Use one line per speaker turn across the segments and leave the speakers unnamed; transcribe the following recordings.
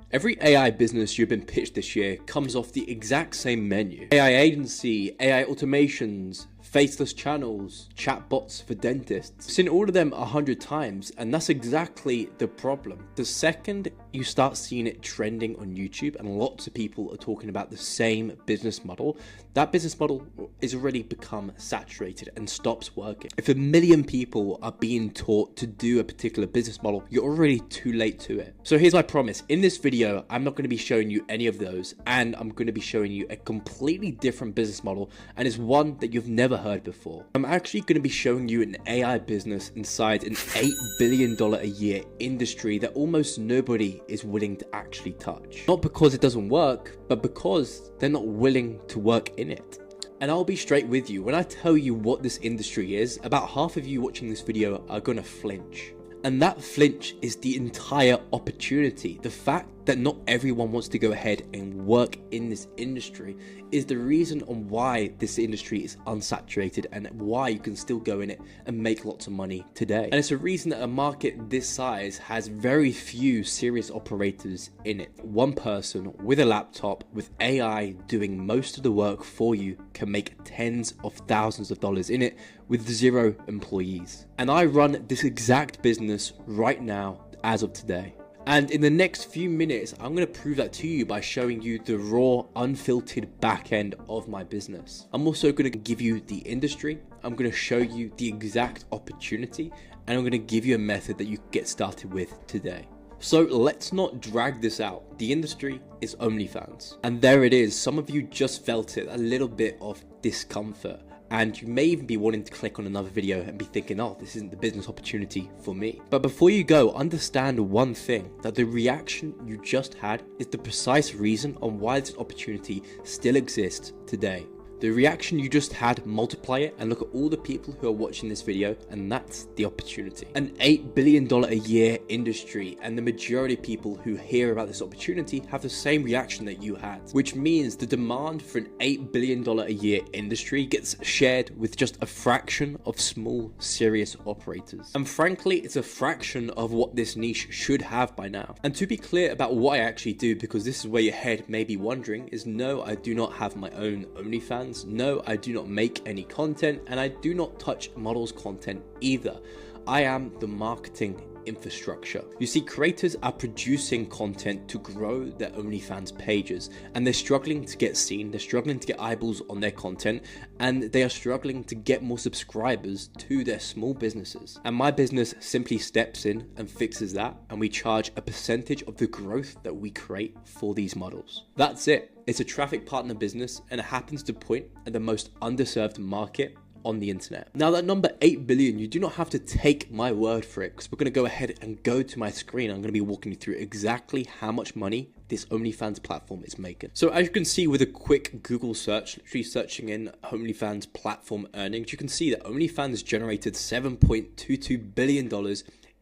Every AI business you've been pitched this year comes off the exact same menu. AI agency, AI automations, faceless channels, chatbots for dentists. I've seen all of them 100 times, and that's exactly the problem. The second you start seeing it trending on YouTube and lots of people are talking about the same business model, that business model is already become saturated and stops working. If 1 million people are being taught to do a particular business model, you're already too late to it. So here's my promise. In this video, I'm not going to be showing you any of those, and I'm going to be showing you a completely different business model, and it's one that you've never heard before. I'm actually going to be showing you an AI business inside an $8 billion a year industry that almost nobody is willing to actually touch. Not because it doesn't work, but because they're not willing to work in it. And I'll be straight with you. When I tell you what this industry is, about half of you watching this video are going to flinch. And that flinch is the entire opportunity. The fact that not everyone wants to go ahead and work in this industry is the reason on why this industry is unsaturated and why you can still go in it and make lots of money today. And it's a reason that a market this size has very few serious operators in it. One person with a laptop with AI doing most of the work for you can make tens of thousands of dollars in it with 0 employees. And I run this exact business right now as of today. And in the next few minutes, I'm going to prove that to you by showing you the raw, unfiltered back end of my business. I'm also going to give you the industry. I'm going to show you the exact opportunity, and I'm going to give you a method that you can get started with today. So let's not drag this out. The industry is OnlyFans. And there it is. Some of you just felt it, a little bit of discomfort. And you may even be wanting to click on another video and be thinking, oh, this isn't the business opportunity for me. But before you go, understand one thing, that the reaction you just had is the precise reason on why this opportunity still exists today. The reaction you just had, multiply it and look at all the people who are watching this video, and that's the opportunity. An $8 billion a year industry, and the majority of people who hear about this opportunity have the same reaction that you had, which means the demand for an $8 billion a year industry gets shared with just a fraction of small, serious operators. And frankly, it's a fraction of what this niche should have by now. And to be clear about what I actually do, because this is where your head may be wondering, is no, I do not have my own OnlyFans. No, I do not make any content, and I do not touch models' content either. I am the marketing infrastructure. You see, creators are producing content to grow their OnlyFans pages, and they're struggling to get seen, they're struggling to get eyeballs on their content, and they are struggling to get more subscribers to their small businesses. And my business simply steps in and fixes that, and we charge a percentage of the growth that we create for these models. That's it. It's a traffic partner business, and it happens to point at the most underserved market on the internet. Now, that number 8 billion, you do not have to take my word for it, because we're going to go ahead and go to my screen. I'm going to be walking you through exactly how much money this OnlyFans platform is making. So as you can see with a quick Google search, literally searching in OnlyFans platform earnings, you can see that OnlyFans generated $7.22 billion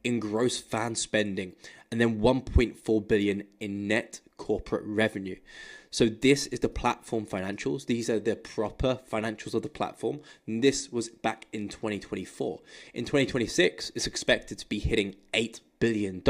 in gross fan spending, and then 1.4 billion in net corporate revenue. So this is the platform financials. These are the proper financials of the platform. And this was back in 2024. In 2026, it's expected to be hitting $8 billion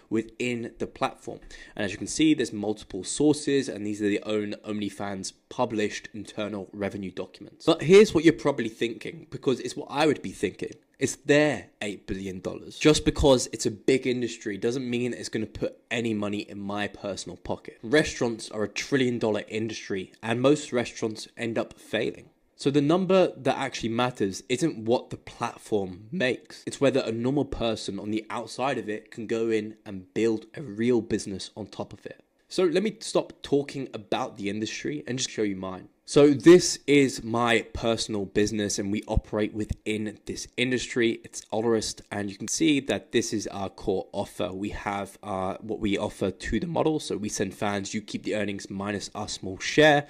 within the platform. And as you can see, there's multiple sources, and these are the own OnlyFans published internal revenue documents. But here's what you're probably thinking, because it's what I would be thinking. It's their $8 billion. Just because it's a big industry doesn't mean it's going to put any money in my personal pocket. Restaurants are a $1 trillion industry, and most restaurants end up failing. So the number that actually matters isn't what the platform makes. It's whether a normal person on the outside of it can go in and build a real business on top of it. So let me stop talking about the industry and just show you mine. So this is my personal business, and we operate within this industry. It's Olorist, and you can see that this is our core offer. We have what we offer to the model. So we send fans, you keep the earnings minus our small share.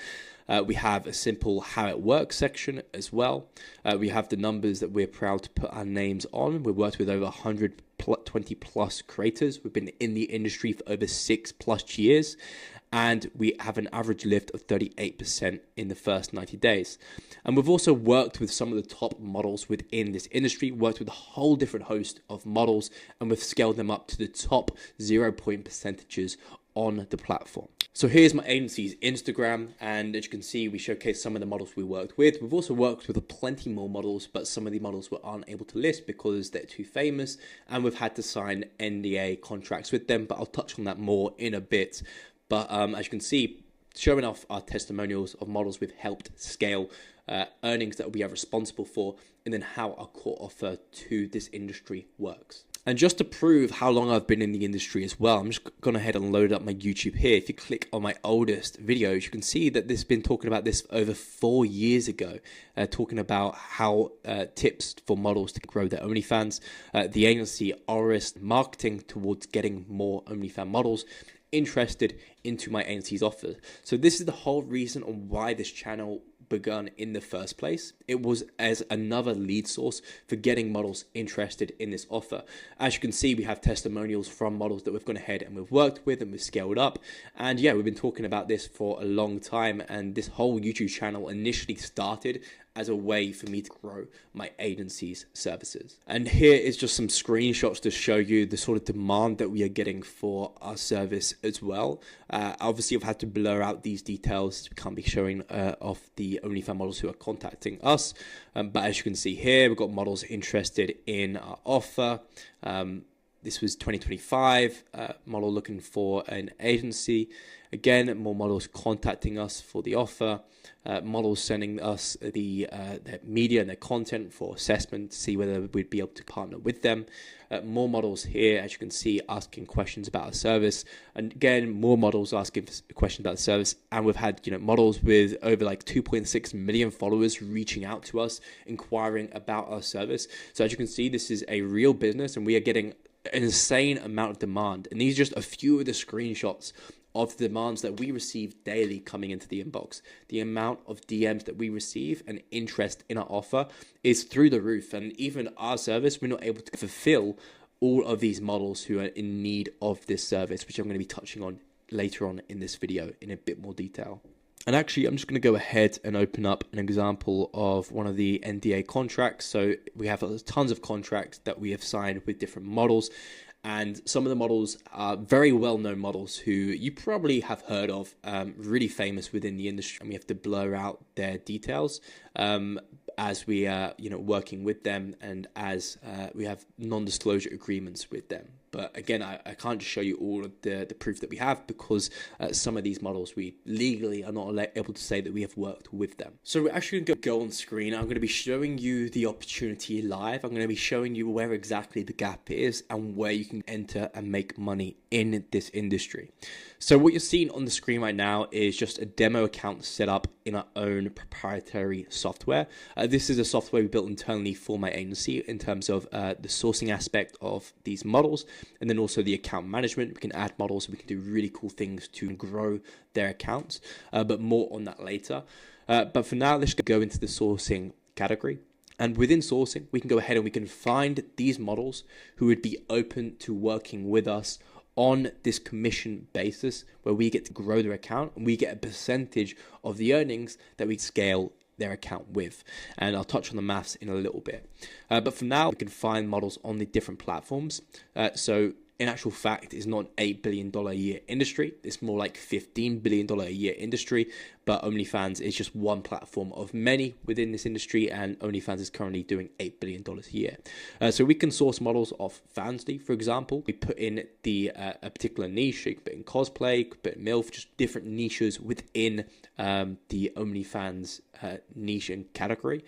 We have a simple how it works section as well. We have the numbers that we're proud to put our names on. We've worked with over 120 plus creators. We've been in the industry for over 6+ years. And we have an average lift of 38% in the first 90 days. And we've also worked with some of the top models within this industry, worked with a whole different host of models, and we've scaled them up to the top 0 point percentages on the platform. So here's my agency's Instagram, and as you can see, we showcase some of the models we worked with. We've also worked with plenty more models, but some of the models we aren't able to list because they're too famous, and we've had to sign NDA contracts with them, but I'll touch on that more in a bit. But as you can see, showing off our testimonials of models we've helped scale, earnings that we are responsible for, and then how our core offer to this industry works. And just to prove how long I've been in the industry as well, I'm just going ahead and load up my YouTube here. If you click on my oldest videos, you can see that this has been talking about this over 4 years ago, talking about how tips for models to grow their OnlyFans, the agency Oris marketing towards getting more OnlyFans models interested into my agency's offer. So this is the whole reason on why this channel begun in the first place. It was as another lead source for getting models interested in this offer. As you can see, we have testimonials from models that we've gone ahead and we've worked with and we've scaled up. And yeah, we've been talking about this for a long time, and this whole YouTube channel initially started as a way for me to grow my agency's services. And here is just some screenshots to show you the sort of demand that we are getting for our service as well. Obviously, I've had to blur out these details. We can't be showing off the OnlyFans models who are contacting us. But as you can see here, we've got models interested in our offer. This was 2025, model looking for an agency. Again, more models contacting us for the offer. Models sending us their media and their content for assessment to see whether we'd be able to partner with them. More models here, as you can see, asking questions about our service. And again, more models asking questions about the service. And we've had models with over like 2.6 million followers reaching out to us, inquiring about our service. So as you can see, this is a real business, and we are getting an insane amount of demand. And these are just a few of the screenshots of the demands that we receive daily coming into the inbox. The amount of DMs that we receive and interest in our offer is through the roof. And even our service, we're not able to fulfill all of these models who are in need of this service, which I'm going to be touching on later on in this video in a bit more detail. And actually, I'm just going to go ahead and open up an example of one of the NDA contracts. So we have tons of contracts that we have signed with different models. And some of the models are very well-known models who you probably have heard of, really famous within the industry. And we have to blur out their details as we are, working with them, and as we have non-disclosure agreements with them. But again, I can't just show you all of the proof that we have, because some of these models we legally are not able to say that we have worked with them. So we're actually going to go on screen. I'm going to be showing you the opportunity live. I'm going to be showing you where exactly the gap is and where you can enter and make money in this industry. So what you're seeing on the screen right now is just a demo account set up in our own proprietary software. This is a software we built internally for my agency in terms of the sourcing aspect of these models, and then also the account management. We can add models, we can do really cool things to grow their accounts, but more on that later. But for now, let's go into the sourcing category. And within sourcing, we can go ahead and we can find these models who would be open to working with us on this commission basis, where we get to grow their account and we get a percentage of the earnings that we scale their account with. And I'll touch on the maths in a little bit. But for now, we can find models on the different platforms. So in actual fact, it's not an $8 billion a year industry. It's more like $15 billion a year industry. But OnlyFans is just one platform of many within this industry, and OnlyFans is currently doing $8 billion a year. So we can source models off Fansly, for example. We put in a particular niche. You can put in cosplay, you can put in MILF, just different niches within the OnlyFans niche and category.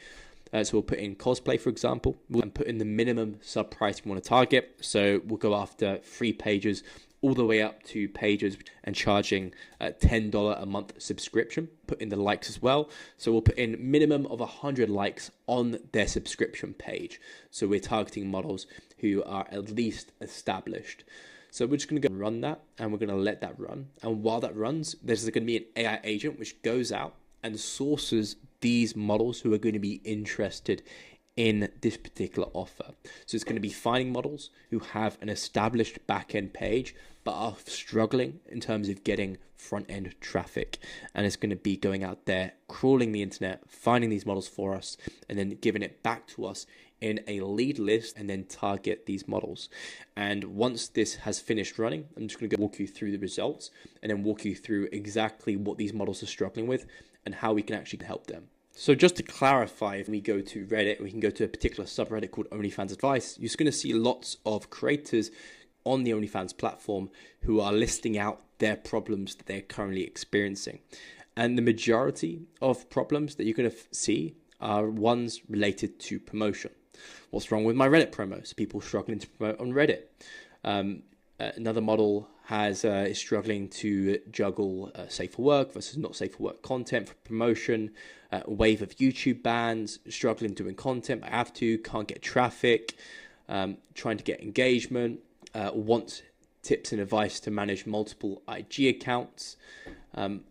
So we'll put in cosplay, for example, and put in the minimum sub price we want to target. So we'll go after free pages all the way up to pages and charging a $10 a month subscription. Put in the likes as well. So we'll put in minimum of 100 likes on their subscription page. So we're targeting models who are at least established. So we're just going to go and run that, and we're going to let that run. And while that runs, there's going to be an AI agent which goes out and sources these models who are going to be interested in this particular offer. So it's going to be finding models who have an established back-end page but are struggling in terms of getting front-end traffic. And it's going to be going out there, crawling the internet, finding these models for us, and then giving it back to us in a lead list and then target these models. And once this has finished running, I'm just going to walk you through the results and then walk you through exactly what these models are struggling with and how we can actually help them. So just to clarify, if we go to Reddit, we can go to a particular subreddit called OnlyFans Advice. You're just going to see lots of creators on the OnlyFans platform who are listing out their problems that they're currently experiencing. And the majority of problems that you're going to see are ones related to promotion. What's wrong with my Reddit promos? People struggling to promote on Reddit. Another model is struggling to juggle safe for work versus not safe for work content for promotion. A wave of YouTube bans, struggling doing content. I have to, can't get traffic, trying to get engagement, wants tips and advice to manage multiple IG accounts,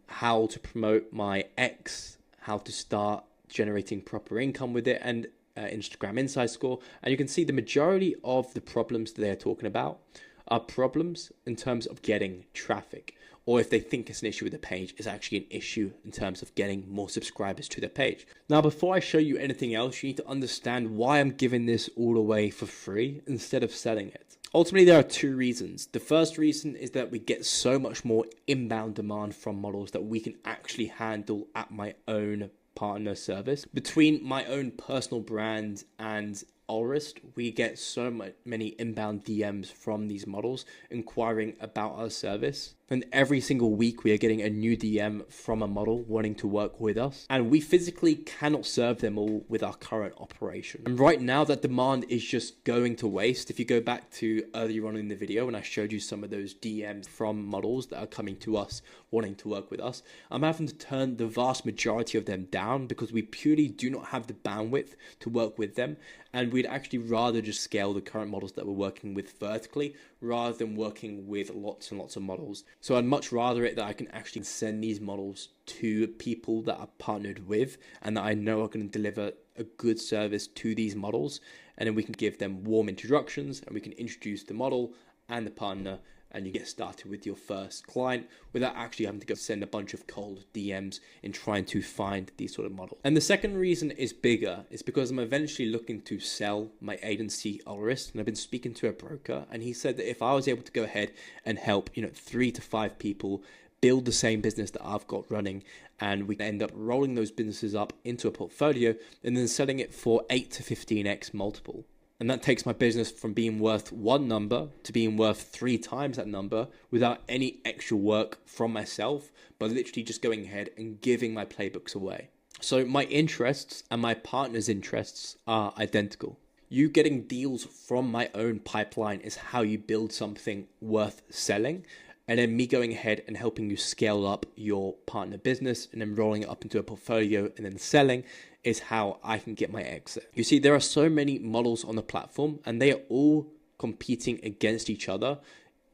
how to promote my X, how to start generating proper income with it, and Instagram Insight Score. And you can see the majority of the problems that they're talking about are problems in terms of getting traffic, or if they think it's an issue with the page, it's actually an issue in terms of getting more subscribers to their page. Now, before I show you anything else, you need to understand why I'm giving this all away for free instead of selling it. Ultimately, there are two reasons. The first reason is that we get so much more inbound demand from models that we can actually handle at my own partner service. Between my own personal brand and Allrist, we get so many inbound DMs from these models inquiring about our service. And every single week we are getting a new DM from a model wanting to work with us. And we physically cannot serve them all with our current operation. And right now that demand is just going to waste. If you go back to earlier on in the video when I showed you some of those DMs from models that are coming to us wanting to work with us, I'm having to turn the vast majority of them down because we purely do not have the bandwidth to work with them. And we'd actually rather just scale the current models that we're working with vertically rather than working with lots and lots of models. So I'd much rather it that I can actually send these models to people that are partnered with and that I know are going to deliver a good service to these models. And then we can give them warm introductions and we can introduce the model and the partner, and you get started with your first client without actually having to go send a bunch of cold DMs in trying to find these sort of models. And the second reason is bigger. It's because I'm eventually looking to sell my agency Allrist, and I've been speaking to a broker, and he said that if I was able to go ahead and help 3 to 5 people build the same business that I've got running, and we can end up rolling those businesses up into a portfolio and then selling it for 8 to 15x multiple. And that takes my business from being worth one number to being worth 3 times that number without any extra work from myself, but literally just going ahead and giving my playbooks away. So my interests and my partner's interests are identical. You getting deals from my own pipeline is how you build something worth selling. And then me going ahead and helping you scale up your partner business and then rolling it up into a portfolio and then selling is how I can get my exit. You see, there are so many models on the platform and they are all competing against each other,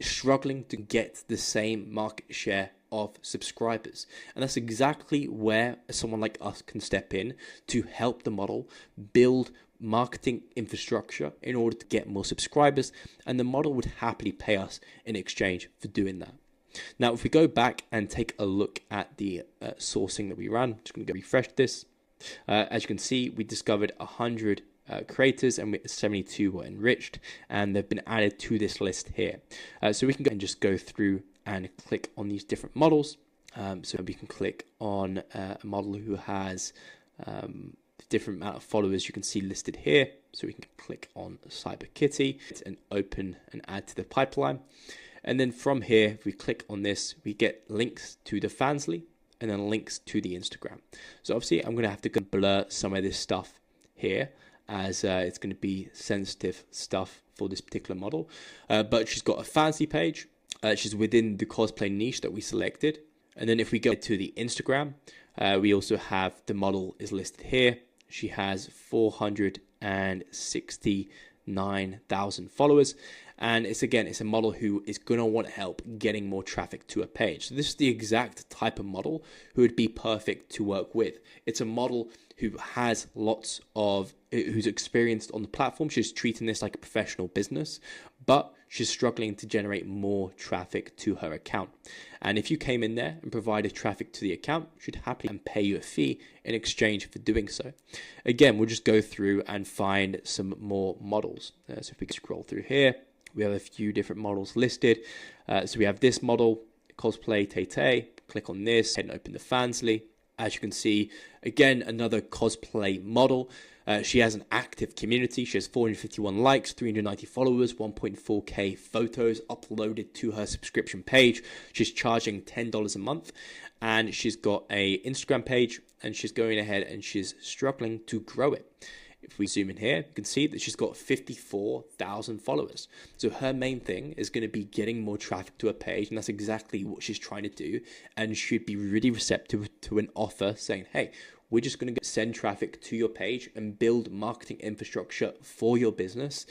struggling to get the same market share of subscribers. And that's exactly where someone like us can step in to help the model build marketing infrastructure in order to get more subscribers, and the model would happily pay us in exchange for doing that. Now, if we go back and take a look at the sourcing that we ran, just going to go refresh this. As you can see, we discovered 100 creators and 72 were enriched, and they've been added to this list here. So we can go and just go through and click on these different models. So we can click on a model who has different amount of followers you can see listed here. So we can click on CyberKitty and open and add to the pipeline. And then from here, if we click on this, we get links to the Fansly and then links to the Instagram. So obviously I'm going to have to blur some of this stuff here as it's going to be sensitive stuff for this particular model. But she's got a Fansly page. She's within the cosplay niche that we selected. And then if we go to the Instagram, we also have the model is listed here. She has 469,000 followers. And it's a model who is going to want help getting more traffic to a page. So this is the exact type of model who would be perfect to work with. It's a model who has who's experienced on the platform. She's treating this like a professional business, but she's struggling to generate more traffic to her account. And if you came in there and provided traffic to the account, she'd happily pay you a fee in exchange for doing so. Again, we'll just go through and find some more models. So if we can scroll through here, we have a few different models listed. So we have this model, Cosplay Tay. Click on this and open the Fansly. As you can see, again, another cosplay model. She has an active community. She has 451 likes, 390 followers, 1.4K photos uploaded to her subscription page. She's charging $10 a month, and she's got a Instagram page, and she's going ahead and she's struggling to grow it. If we zoom in here, you can see that she's got 54,000 followers. So her main thing is going to be getting more traffic to her page, and that's exactly what she's trying to do. And she'd be really receptive to an offer saying, hey, we're just going to send traffic to your page and build marketing infrastructure for your business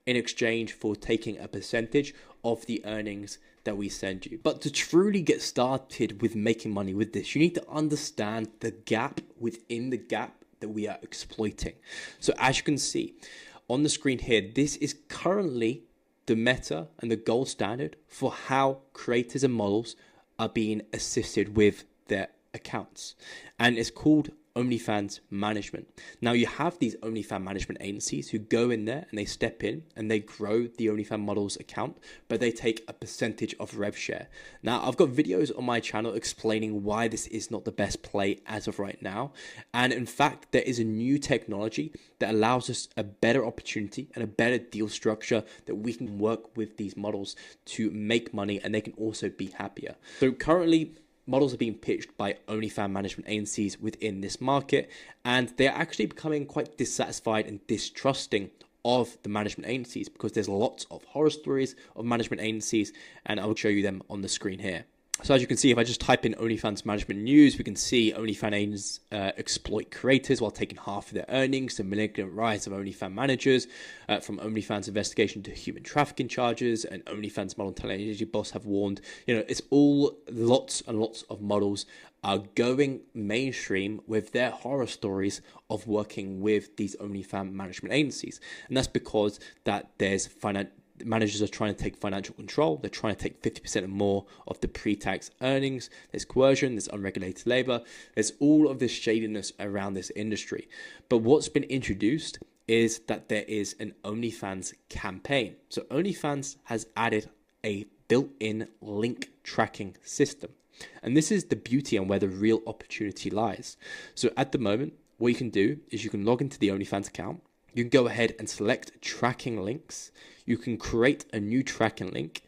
in exchange for taking a percentage of the earnings that we send you. But to truly get started with making money with this, you need to understand the gap within the gap that we are exploiting. So as you can see on the screen here, this is currently the meta and the gold standard for how creators and models are being assisted with their accounts. And it's called OnlyFans management. Now you have these OnlyFans management agencies who go in there and they step in and they grow the OnlyFans models account, but they take a percentage of rev share. Now I've got videos on my channel explaining why this is not the best play as of right now. And in fact, there is a new technology that allows us a better opportunity and a better deal structure that we can work with these models to make money, and they can also be happier. So currently, models are being pitched by OnlyFans management agencies within this market, and they're actually becoming quite dissatisfied and distrusting of the management agencies because there's lots of horror stories of management agencies, and I will show you them on the screen here. So as you can see, if I just type in OnlyFans management news, we can see OnlyFans agents exploit creators while taking half of their earnings, the malignant rise of OnlyFans managers, from OnlyFans investigation to human trafficking charges, and OnlyFans model technology boss have warned, it's all lots and lots of models are going mainstream with their horror stories of working with these OnlyFans management agencies. And that's because that there's managers are trying to take financial control. They're trying to take 50% or more of the pre-tax earnings. There's coercion, there's unregulated labor. There's all of this shadiness around this industry. But what's been introduced is that there is an OnlyFans campaign. So OnlyFans has added a built-in link tracking system. And this is the beauty and where the real opportunity lies. So at the moment, what you can do is you can log into the OnlyFans account. You can go ahead and select tracking links. You can create a new tracking link.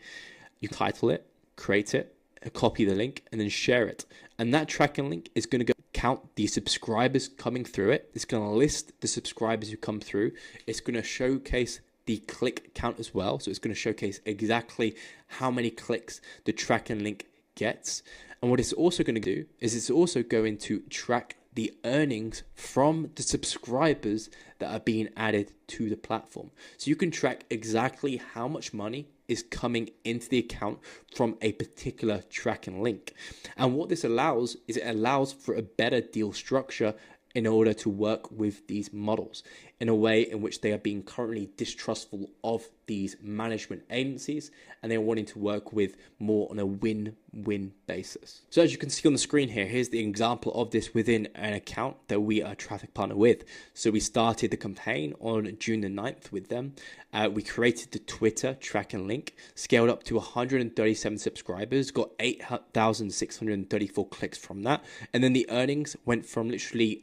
You title it, create it, copy the link, and then share it. And that tracking link is going to count the subscribers coming through it. It's going to list the subscribers who come through. It's going to showcase the click count as well. So it's going to showcase exactly how many clicks the tracking link gets. And what it's also going to do is it's also going to track the earnings from the subscribers that are being added to the platform. So you can track exactly how much money is coming into the account from a particular tracking link. And what this allows is it allows for a better deal structure in order to work with these models in a way in which they are being currently distrustful of these management agencies, and they're wanting to work with more on a win-win basis. So as you can see on the screen here, here's the example of this within an account that we are a traffic partner with. So we started the campaign on June the 9th with them. We created the Twitter tracking link, scaled up to 137 subscribers, got 8,634 clicks from that. And then the earnings went from literally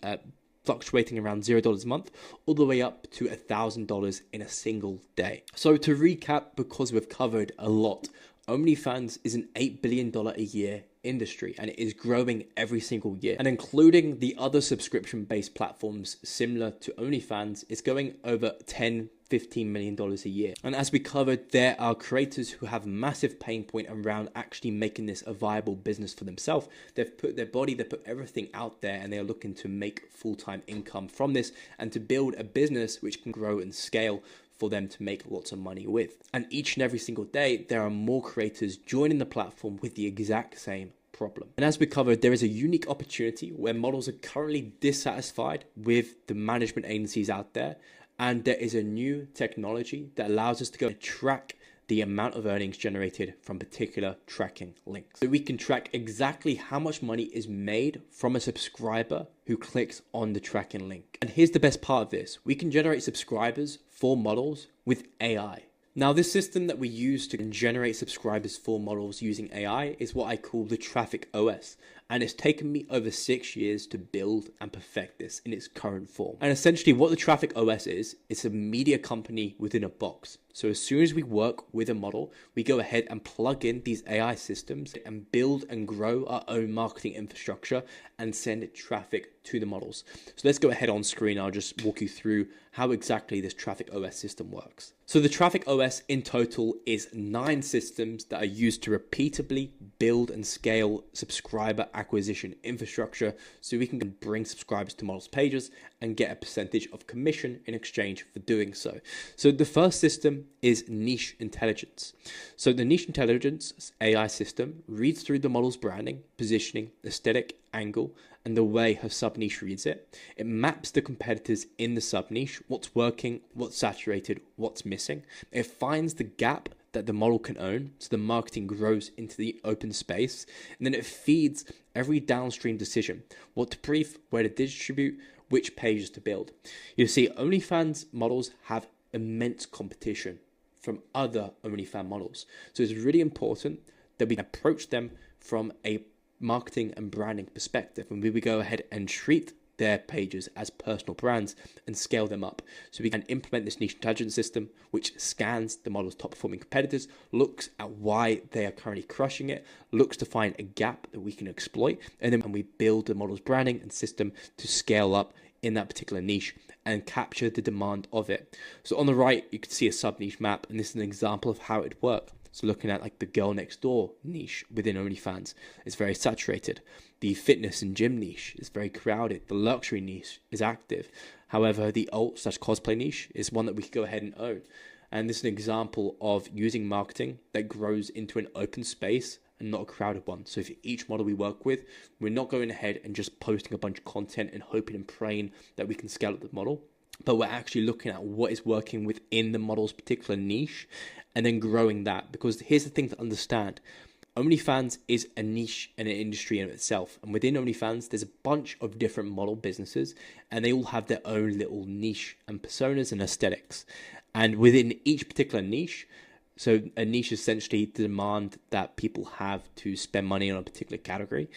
fluctuating around $0 a month all the way up to $1,000 in a single day. So to recap, because we've covered a lot, OnlyFans is an $8 billion a year industry, and it is growing every single year. And including the other subscription-based platforms similar to OnlyFans, it's going over $10-15 million a year. And as we covered, there are creators who have massive pain point around actually making this a viable business for themselves. They've put their body, they've put everything out there, and they are looking to make full-time income from this and to build a business which can grow and scale for them to make lots of money with. And each and every single day, there are more creators joining the platform with the exact same problem. And as we covered, there is a unique opportunity where models are currently dissatisfied with the management agencies out there, and there is a new technology that allows us to go and track the amount of earnings generated from particular tracking links. So we can track exactly how much money is made from a subscriber who clicks on the tracking link. And here's the best part of this. We can generate subscribers for models with AI. Now, this system that we use to generate subscribers for models using AI is what I call the TrafficOS. And it's taken me over 6 years to build and perfect this in its current form. And essentially what the TrafficOS is, it's a media company within a box. So as soon as we work with a model, we go ahead and plug in these AI systems and build and grow our own marketing infrastructure and send traffic to the models. So let's go ahead on screen. I'll just walk you through how exactly this TrafficOS system works. So the TrafficOS in total is 9 systems that are used to repeatably build and scale subscriber acquisition infrastructure so we can bring subscribers to models pages and get a percentage of commission in exchange for doing so. So the first system is niche intelligence. So the niche intelligence AI system reads through the model's branding, positioning, aesthetic, angle, and the way her sub-niche reads it. It maps the competitors in the sub-niche, what's working, what's saturated, what's missing. It finds the gap that the model can own, so the marketing grows into the open space, and then it feeds every downstream decision, what to brief, where to distribute, which pages to build. You see, OnlyFans models have immense competition from other OnlyFans models, so it's really important that we approach them from a marketing and branding perspective, and we would go ahead and treat their pages as personal brands and scale them up. So we can implement this niche intelligence system, which scans the model's top performing competitors, looks at why they are currently crushing it, looks to find a gap that we can exploit, and then we build the model's branding and system to scale up in that particular niche and capture the demand of it. So on the right, you can see a sub niche map, and this is an example of how it works. So looking at like the girl next door niche within OnlyFans, it's very saturated. The fitness and gym niche is very crowded. The luxury niche is active. However, the alt/cosplay niche is one that we could go ahead and own. And this is an example of using marketing that grows into an open space and not a crowded one. So for each model we work with, we're not going ahead and just posting a bunch of content and hoping and praying that we can scale up the model, but we're actually looking at what is working within the model's particular niche and then growing that. Because here's the thing to understand. OnlyFans is a niche and an industry in itself. And within OnlyFans, there's a bunch of different model businesses, and they all have their own little niche and personas and aesthetics. And within each particular niche, so a niche is essentially the demand that people have to spend money on a particular category.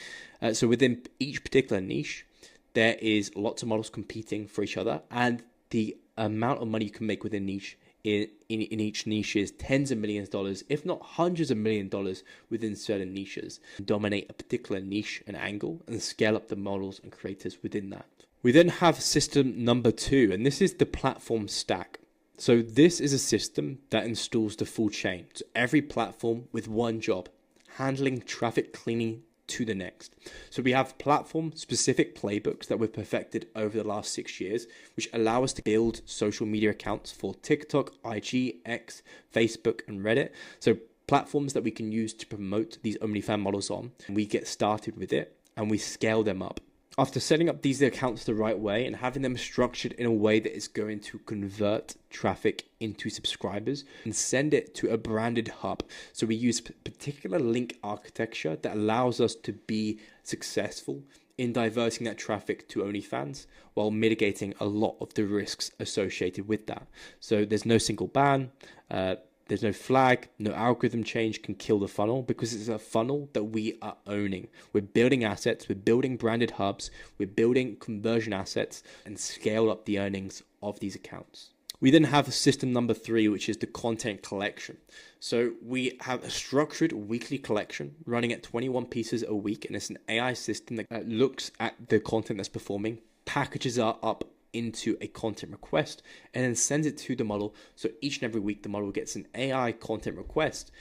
So within each particular niche, there is lots of models competing for each other, and the amount of money you can make within niche in each niche is tens of millions of dollars, if not hundreds of millions of dollars within certain niches. Dominate a particular niche and angle and scale up the models and creators within that. We then have system number 2, and this is the platform stack. So this is a system that installs the full chain. So every platform with one job, handling traffic cleaning to the next. So we have platform specific playbooks that we've perfected over the last 6 years, which allow us to build social media accounts for TikTok, IG, X, Facebook, and Reddit. So platforms that we can use to promote these OnlyFans models on. And we get started with it and we scale them up. After setting up these accounts the right way and having them structured in a way that is going to convert traffic into subscribers and send it to a branded hub. So we use particular link architecture that allows us to be successful in diverting that traffic to OnlyFans while mitigating a lot of the risks associated with that. So there's no single ban, there's no flag, no algorithm change can kill the funnel because it's a funnel that we are owning. We're building assets, we're building branded hubs, we're building conversion assets and scale up the earnings of these accounts. We then have system number 3, which is the content collection. So we have a structured weekly collection running at 21 pieces a week, and it's an AI system that looks at the content that's performing, packages it up into a content request and then sends it to the model. So each and every week the model gets an AI content request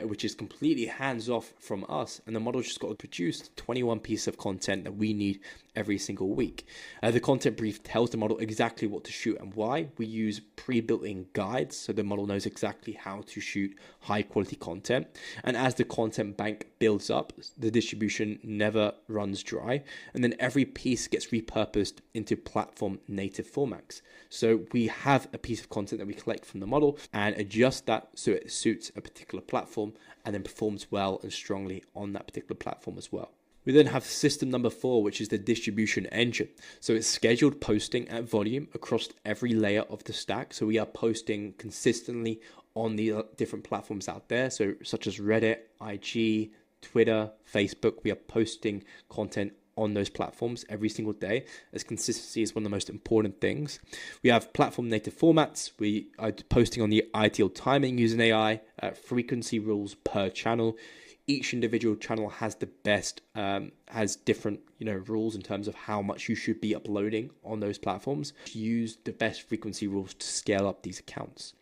which is completely hands off from us, and the model's just got to produce 21 pieces of content that we need every single week. The content brief tells the model exactly what to shoot and why. We use pre-built-in guides so the model knows exactly how to shoot high quality content, and as the content bank builds up, the distribution never runs dry, and then every piece gets repurposed into platform native formats. So we have a piece of content that we collect from the model and adjust that so it suits a particular platform and then performs well and strongly on that particular platform as well. We then have system number 4, which is the distribution engine. So it's scheduled posting at volume across every layer of the stack. So we are posting consistently on the different platforms out there. So such as Reddit, IG, Twitter, Facebook, we are posting content on those platforms every single day, as consistency is one of the most important things. We have platform native formats. We are posting on the ideal timing using AI, frequency rules per channel. Each individual channel has the best, has different, rules in terms of how much you should be uploading on those platforms. Use the best frequency rules to scale up these accounts.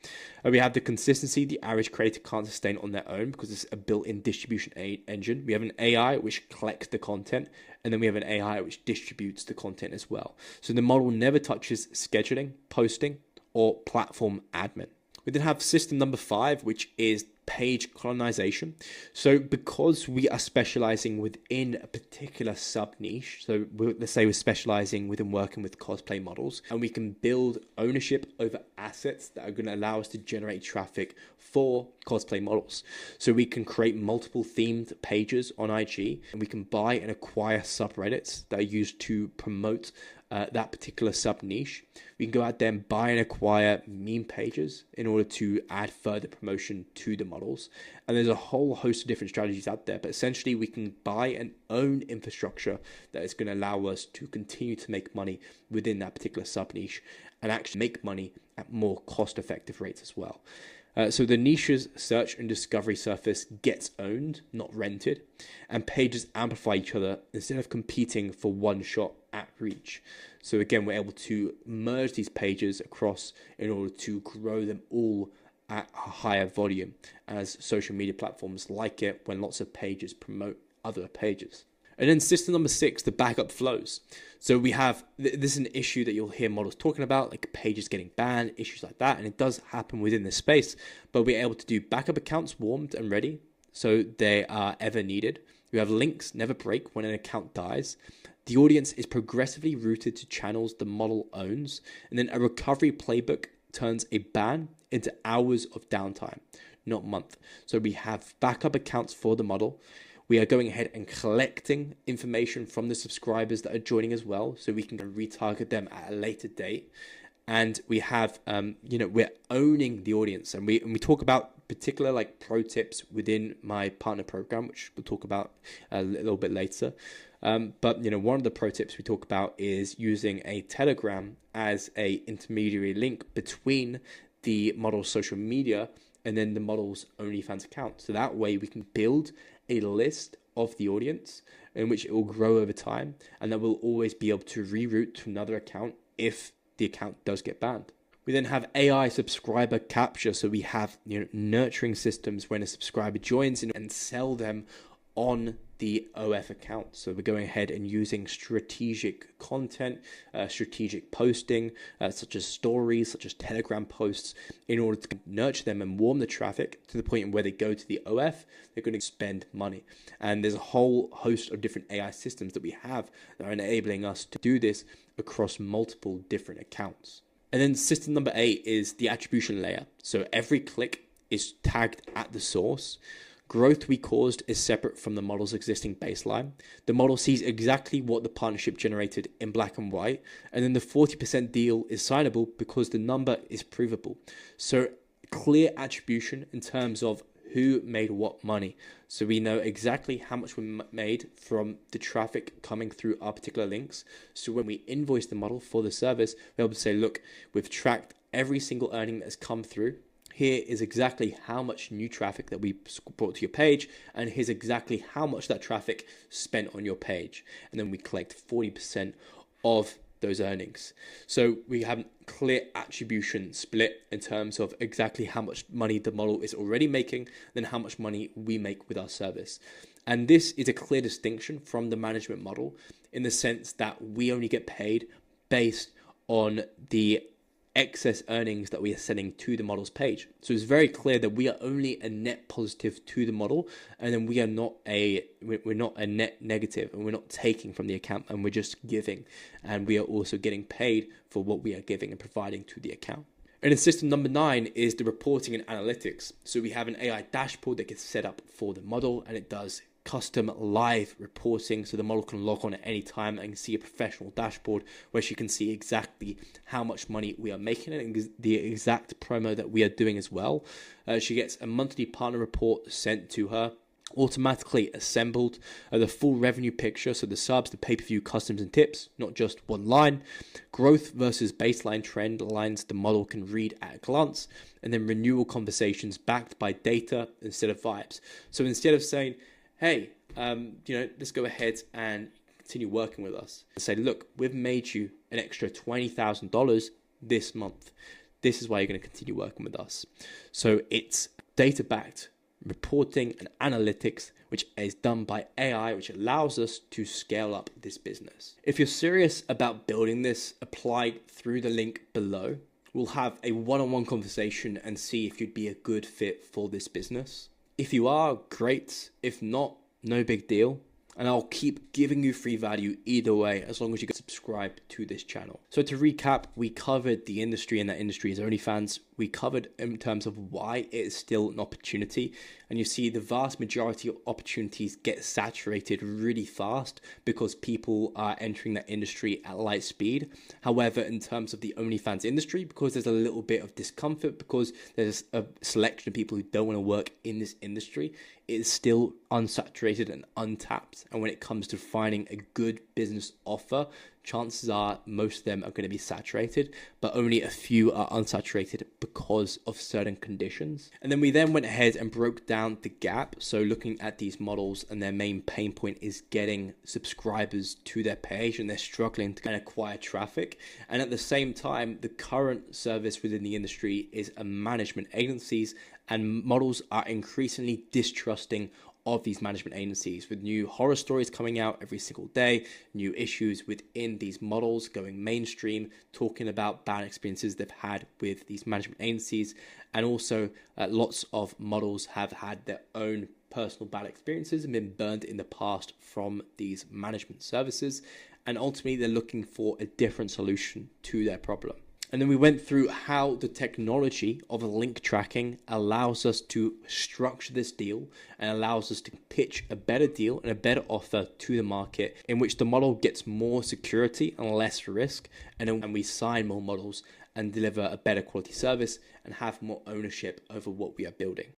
We have the consistency the average creator can't sustain on their own because it's a built-in distribution engine. We have an AI which collects the content, and then we have an AI which distributes the content as well. So the model never touches scheduling, posting, or platform admin. We then have system number 5, which is page colonization. So because we are specializing within a particular sub niche, so let's say we're specializing within working with cosplay models, and we can build ownership over assets that are going to allow us to generate traffic for cosplay models. So we can create multiple themed pages on IG, and we can buy and acquire subreddits that are used to promote that particular sub niche. We can go out there and buy and acquire meme pages in order to add further promotion to the models. And there's a whole host of different strategies out there, but essentially we can buy and own infrastructure that is going to allow us to continue to make money within that particular sub niche and actually make money at more cost effective rates as well. So the niche's search and discovery surface gets owned, not rented, and pages amplify each other instead of competing for one shot at reach. So again, we're able to merge these pages across in order to grow them all at a higher volume, as social media platforms like it when lots of pages promote other pages. And then system number 6, the backup flows. So we have, this is an issue that you'll hear models talking about, like pages getting banned, issues like that. And it does happen within this space, but we're able to do backup accounts warmed and ready, so they are ever needed. We have links never break when an account dies. The audience is progressively routed to channels the model owns. And then a recovery playbook turns a ban into hours of downtime, not month. So we have backup accounts for the model. We are going ahead and collecting information from the subscribers that are joining as well, so we can retarget them at a later date. And we have, we're owning the audience, and we talk about particular like pro tips within my partner program, which we'll talk about a little bit later. But one of the pro tips we talk about is using a Telegram as a intermediary link between the model's social media and then the model's OnlyFans account. So that way we can build a list of the audience in which it will grow over time, and that will always be able to reroute to another account if the account does get banned. We then have AI subscriber capture. So we have nurturing systems when a subscriber joins and sell them on the OF account. So we're going ahead and using strategic content, strategic posting, such as stories, such as Telegram posts, in order to nurture them and warm the traffic to the point where they go to the OF, they're going to spend money. And there's a whole host of different AI systems that we have that are enabling us to do this across multiple different accounts. And then system number 8 is the attribution layer. So every click is tagged at the source. Growth we caused is separate from the model's existing baseline. The model sees exactly what the partnership generated in black and white, and then the 40% deal is signable because the number is provable. So clear attribution in terms of who made what money. So we know exactly how much we made from the traffic coming through our particular links. So when we invoice the model for the service, we're able to say, look, we've tracked every single earning that has come through. Here is exactly how much new traffic that we brought to your page, and here's exactly how much that traffic spent on your page. And then we collect 40% of those earnings. So we have a clear attribution split in terms of exactly how much money the model is already making, then how much money we make with our service. And this is a clear distinction from the management model in the sense that we only get paid based on the excess earnings that we are sending to the model's page. So it's very clear that we are only a net positive to the model, and then we're not a net negative, and we're not taking from the account, and we're just giving, and we are also getting paid for what we are giving and providing to the account. And then system number 9 is the reporting and analytics. So we have an AI dashboard that gets set up for the model, and it does custom live reporting, so the model can log on at any time and see a professional dashboard where she can see exactly how much money we are making and the exact promo that we are doing as well. She gets a monthly partner report sent to her, automatically assembled, the full revenue picture, so the subs, the pay-per-view, customs and tips, not just one line, growth versus baseline trend lines the model can read at a glance, and then renewal conversations backed by data instead of vibes. So instead of saying, hey, let's go ahead and continue working with us, and say, look, we've made you an extra $20,000 this month. This is why you're going to continue working with us. So it's data-backed reporting and analytics, which is done by AI, which allows us to scale up this business. If you're serious about building this, apply through the link below. We'll have a one-on-one conversation and see if you'd be a good fit for this business. If you are, great. If not, no big deal. And I'll keep giving you free value either way, as long as you get subscribed to this channel. So to recap, we covered the industry, and that industry is OnlyFans. We covered in terms of why it is still an opportunity. And you see the vast majority of opportunities get saturated really fast because people are entering that industry at light speed. However, in terms of the OnlyFans industry, because there's a little bit of discomfort, because there's a selection of people who don't want to work in this industry, it is still unsaturated and untapped. And when it comes to finding a good business offer, chances are most of them are going to be saturated, but only a few are unsaturated because of certain conditions. And then we went ahead and broke down the gap. So looking at these models, and their main pain point is getting subscribers to their page, and they're struggling to acquire traffic. And at the same time, the current service within the industry is a management agencies, and models are increasingly distrusting of these management agencies, with new horror stories coming out every single day, new issues within these models going mainstream, talking about bad experiences they've had with these management agencies. And also lots of models have had their own personal bad experiences and been burned in the past from these management services. And ultimately, they're looking for a different solution to their problem. And then we went through how the technology of link tracking allows us to structure this deal and allows us to pitch a better deal and a better offer to the market, in which the model gets more security and less risk. And then we sign more models and deliver a better quality service and have more ownership over what we are building.